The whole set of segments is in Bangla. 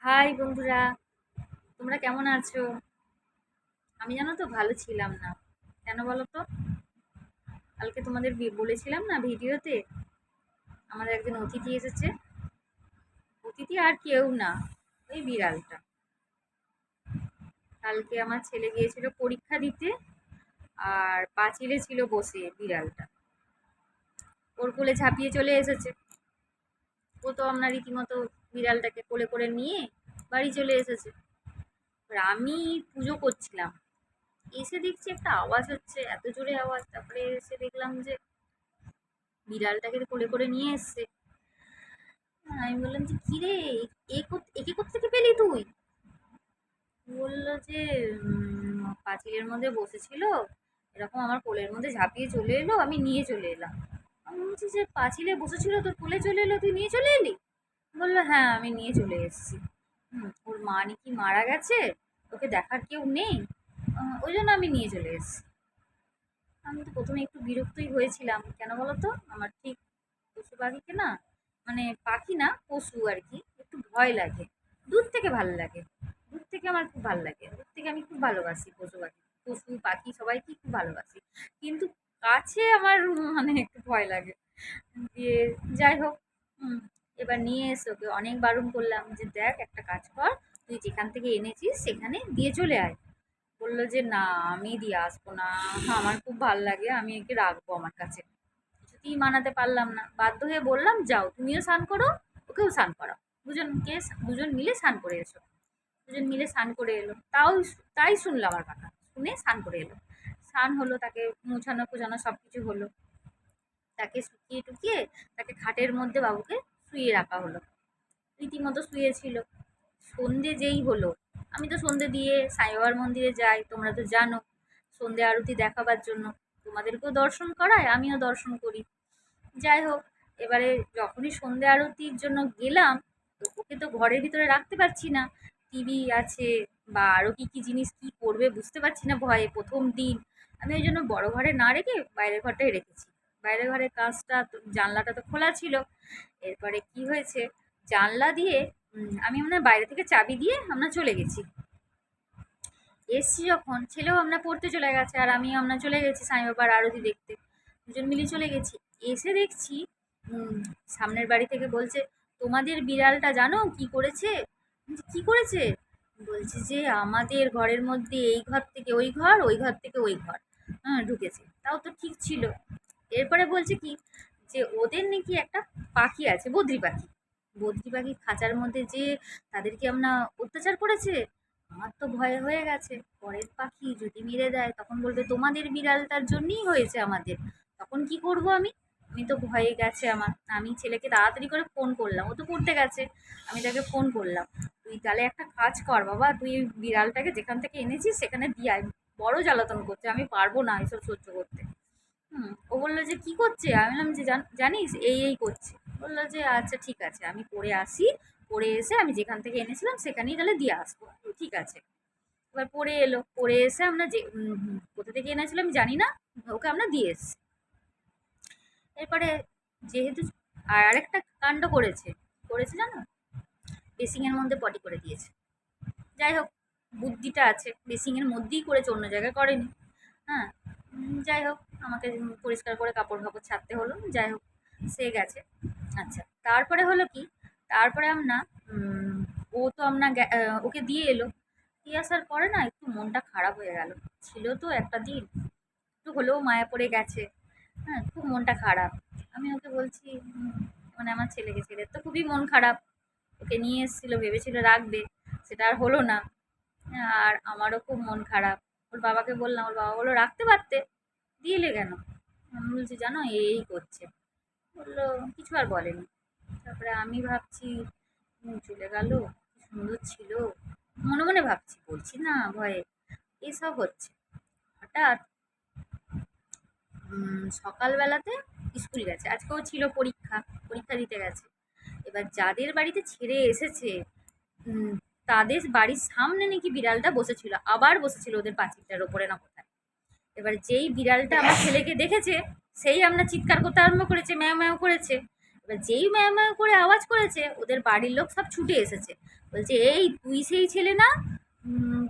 হাই বন্ধুরা, তোমরা কেমন আছো? আমি জানো তো ভালো ছিলাম না। কেন বলো তো? কালকে তোমাদের বলেছিলাম না ভিডিওতে, আমাদের একজন অতিথি এসেছে। অতিথি আর কেউ না, ওই বিড়ালটা। কালকে আমার ছেলে গিয়েছিল পরীক্ষা দিতে, আর পাঁচিলে ছিল বসে বিড়ালটা, ওর কোলে ঝাঁপিয়ে চলে এসেছে। ও তো আমরা রীতিমতো বিড়ালটাকে কোলে করে নিয়ে বাড়ি চলে এসেছে। এবার আমি পুজো করছিলাম, এসে দেখছি একটা আওয়াজ হচ্ছে, এত জোরে আওয়াজ। তারপরে এসে দেখলাম যে বিড়ালটাকে কোলে করে নিয়ে এসছে। আমি বললাম যে কি রে, একে কোত্থেকে পেলি তুই? বললো যে পাঁচিলের মধ্যে বসেছিল, এরকম আমার কোলের মধ্যে ঝাঁপিয়ে চলে এলো, আমি নিয়ে চলে এলাম। আমি বলছি যে পাঁচিলে বসেছিল তোর কোলে চলে এলো, তুই নিয়ে চলে এলি? বললো হ্যাঁ, আমি নিয়ে চলে এসেছি। ওর মা নাকি মারা গেছে, ওকে দেখার কেউ নেই, ওই জন্য আমি নিয়ে চলে এসেছি। আমি তো প্রথমে একটু বিরক্তই হয়েছিলাম, কেন বলো তো? আমার ঠিক পশু পাখিকে না, মানে পাখি না, পশু আর কি, একটু ভয় লাগে। দূর থেকে ভালো লাগে, দূর থেকে আমার খুব ভালো লাগে, দূর থেকে আমি খুব ভালোবাসি পশু পাখি। পশু পাখি সবাইকেই খুব ভালোবাসি, কিন্তু কাছে আমার মানে একটু ভয় লাগে। দিয়ে যাই হোক, হুম, এবার নিয়ে এসে ওকে অনেক বারণ করলাম যে দেখ, একটা কাজ কর, তুই যেখান থেকে এনেছিস সেখানে দিয়ে চলে আয়। বললো যে না, আমি দিয়ে আসবো না, আমার খুব ভাল লাগে, আমি একে রাখবো আমার কাছে। কিছুতেই মানাতে পারলাম না, বাধ্য হয়ে বললাম যাও তুমিও স্নান করো, ওকেও স্নান করাও। দুজন মিলে স্নান করে এসো। দুজন মিলে স্নান করে এলো, তাই শুনলো আমার কথা, শুনে স্নান করে এলো। স্নান হলো, তাকে মোছানো খোঁচানো সব কিছু হলো। তাকে শুকিয়ে টুকিয়ে তাকে খাটের মধ্যে বাবুকে শুইয়ে রাখা হলো। রীতিমতো শুয়েছিল। সন্ধে যেই হলো, আমি তো সন্ধে দিয়ে সাই বাবার মন্দিরে যাই, তোমরা তো জানো, সন্ধে আরতি দেখাবার জন্য। তোমাদেরকেও দর্শন করায়, আমিও দর্শন করি। যাই হোক, এবারে যখনই সন্ধে আরতির জন্য গেলাম, তো ওকে তো ঘরের ভিতরে রাখতে পারছি না। টিভি আছে বা আরও কী কী জিনিস কী করবে বুঝতে পারছি না ভয়ে, প্রথম দিন। আমি ওই জন্য বড় ঘরে না রেখে বাইরের ঘরটাই রেখেছি। বাইরের ঘরের কাঁচটা তো, জানলাটা তো খোলা ছিল। এরপরে কি হয়েছে, জানলা দিয়ে আমি মানে বাইরে থেকে চাবি দিয়ে আমরা চলে গেছি। এসছি যখন, ছেলেও আমরা পড়তে চলে গেছে, আর আমরা চলে গেছি সাই বাবার আরতি দেখতে। দুজন মিলে চলে গেছি। এসে দেখছি সামনের বাড়ি থেকে বলছে, তোমাদের বিড়ালটা জানো কি করেছে? কি করেছে? বলছে যে আমাদের ঘরের মধ্যে এই ঘর থেকে ওই ঘর, ওই ঘর থেকে ওই ঘর, হ্যাঁ ঢুকেছে। তাও তো ঠিক ছিল। এরপরে বলছে কি, যে ওদের নাকি একটা পাখি আছে, বদ্রি পাখি। বদ্রি পাখি খাঁচার মধ্যে যে তাদেরকে আমরা অত্যাচার করেছে। আমার তো ভয় হয়ে গেছে, পরের পাখি যদি মেরে দেয় তখন বলবে তোমাদের বিড়ালটার জন্যই হয়েছে আমাদের, তখন কি করব আমি? আমি তো ভয়ে গেছে আমার। আমি ছেলেকে তাড়াতাড়ি করে ফোন করলাম, ও তো পড়তে গেছে। আমি তাকে ফোন করলাম, তুই তাহলে একটা কাজ কর বাবা, তুই ওই বিড়ালটাকে যেখান থেকে এনেছিস সেখানে দিয়ে আয়, বড় জ্বালাতন করছে, আমি পারবো না এসব সহ্য করতে। ও বললো যে কি করছে? আমি বললাম যে জানিস এই করছে। বললো যে আচ্ছা ঠিক আছে, আমি পড়ে আসি, পড়ে এসে আমি যেখান থেকে এনেছিলাম সেখানেই তাহলে দিয়ে আসবো। ঠিক আছে। এবার পড়ে এলো, পড়ে এসে আমরা যে কোথা থেকে এনেছিলাম আমি জানি না, ওকে আমরা দিয়ে এসছি। এরপরে যেহেতু আর আরেকটা কাণ্ড করেছে, করেছে জানো, বেসিংয়ের মধ্যে পটি করে দিয়েছে। যাই হোক, বুদ্ধিটা আছে, বেসিংয়ের মধ্যেই করেছে, অন্য জায়গায় করেনি। হ্যাঁ, যাই হোক, আমাকে পরিষ্কার করে কাপড় ফাপড় ছাড়তে হলো। যাই হোক, সে গেছে। আচ্ছা, তারপরে হলো কি, তারপরে আমরা ও তো ওকে দিয়ে এলো। দিয়ে আসার পরে না একটু মনটা খারাপ হয়ে গেল। ছিল তো একটা দিন, একটু হলেও মায়া পড়ে গেছে। হ্যাঁ, খুব মনটা খারাপ। আমি ওকে বলছি, মানে আমার ছেলের তো খুবই মন খারাপ। ওকে নিয়ে এসেছিল, ভেবেছিল রাখবে, সেটা আর হলো না। হ্যাঁ, আর আমারও খুব মন খারাপ। ওর বাবাকে বললাম, ওর বাবা বললো রাখতে পারতে, দিয়ে এলে কেন? আমি বলছি জানো এই করছে। বললো কিছু আর বলেনি। তারপরে আমি ভাবছি, চলে গেল, কি সুন্দর ছিল, মনে মনে ভাবছি, বলছি না ভয়ে। এসব হচ্ছে। হঠাৎ সকালবেলাতে স্কুল গেছে, আজকেও ছিল পরীক্ষা, পরীক্ষা দিতে গেছে। এবার যাদের বাড়িতে ছেড়ে এসেছে, উম, তাদের বাড়ির সামনে নাকি বিড়ালটা বসেছিল, আবার বসেছিল ওদের পাঁচিলটার ওপরে না কোথায়। এবার যেই বিড়ালটা আমার ছেলেকে দেখেছে, সেই আমরা চিৎকার করতে আরম্ভ করেছে, ম্যাও ম্যাও করেছে। এবার যেই ম্যাও ম্যাও করে আওয়াজ করেছে, ওদের বাড়ির লোক সব ছুটে এসেছে। বলছে, এই তুই সেই ছেলে না?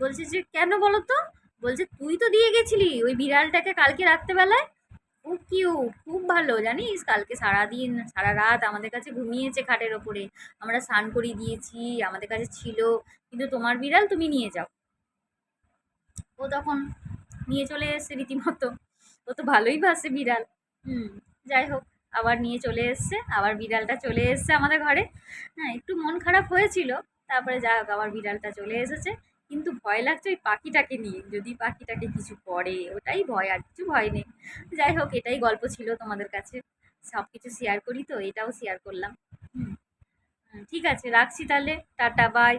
বলছে যে কেন বলো তো? বলছে তুই তো দিয়ে গেছিলি ওই বিড়ালটাকে কালকে রাত্রেবেলায়। খুব কিউট, খুব ভালো জানিস, কালকে সারাদিন সারা রাত আমাদের কাছে ঘুমিয়েছে খাটের ওপরে, আমরা স্নান করিয়ে দিয়েছি, আমাদের কাছে ছিল, কিন্তু তোমার বিড়াল তুমি নিয়ে যাও। ও তখন নিয়ে চলে এসছে রীতিমতো। ও তো ভালোই বাসে বিড়াল। হুম, যাই হোক, আবার নিয়ে চলে এসছে, আবার বিড়ালটা চলে এসছে আমাদের ঘরে। হ্যাঁ, একটু মন খারাপ হয়েছিল, তারপরে যা হোক আবার বিড়ালটা চলে এসেছে। কিন্তু ভয় লাগছে ওই পাখিটাকে নিয়ে, যদি পাখিটাকে কিছু করে, ওটাই ভয়, আর কিছু ভয় নেই। যাই হোক, এটাই গল্প ছিল তোমাদের কাছে। সব কিছু শেয়ার করি তো, এটাও শেয়ার করলাম। হুম, ঠিক আছে, রাখছি তাহলে, টাটা, বাই।